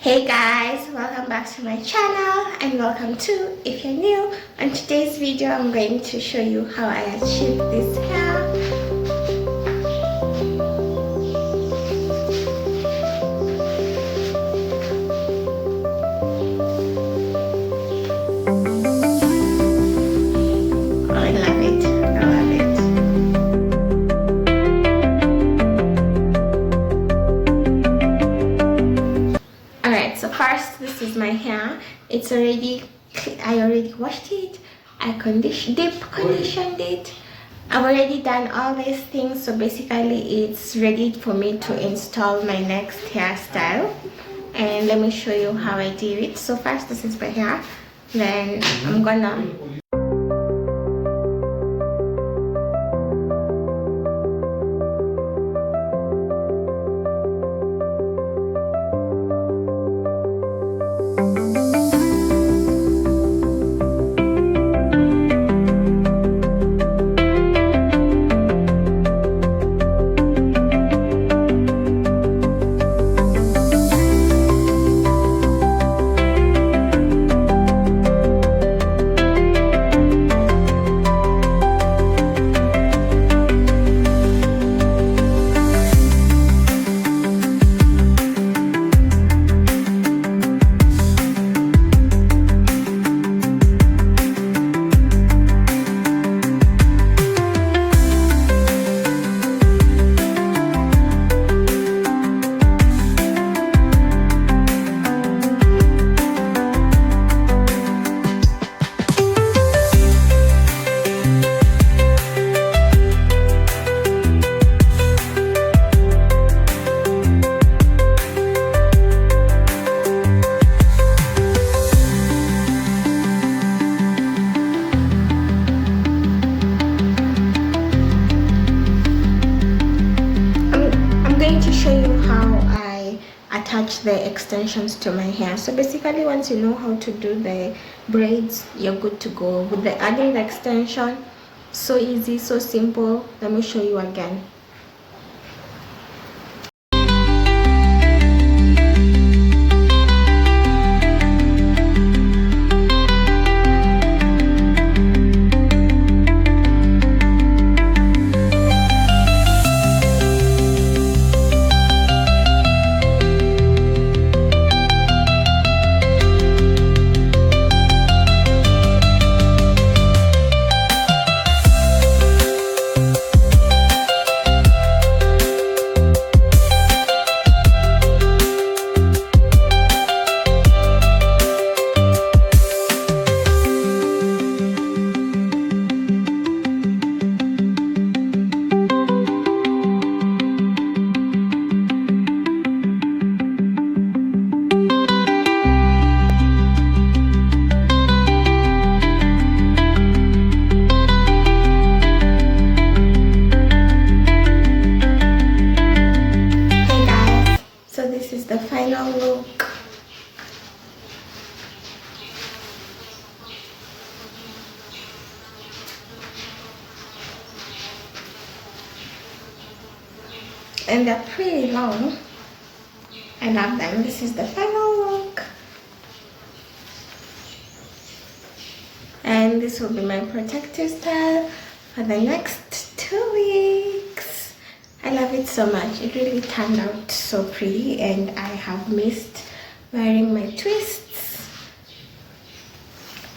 Hey guys, welcome back to my channel and welcome to if you're new. On today's video I'm going to show you how I achieved this hair. First, this is my hair. It's already, I already washed it. I deep conditioned it. I've already done all these things, so basically it's ready for me to install my next hairstyle. And let me show you how I did it. So first, this is my hair. Then I'm gonna attach the extensions to my hair. So basically once you know how to do the braids, you're good to go. With the adding the extension, so easy, so simple. Let me show you again. The final look. And they're pretty long. I love them. This is the final look. And this will be my protective style for the next 2 weeks. I love it so much. It really turned out so pretty and I have missed wearing my twists.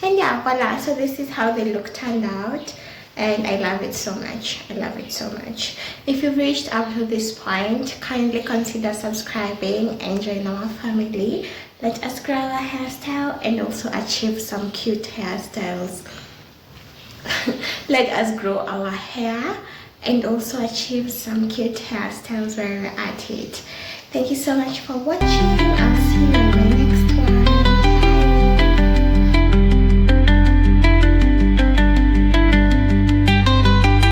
And yeah, voila. So this is how the look turned out and I love it so much. I love it so much. If you've reached up to this point, kindly consider subscribing and join our family. Let us grow our hairstyle and also achieve some cute hairstyles. Let us grow our hair and also achieve some cute hairstyles while we're at it. Thank you so much for watching.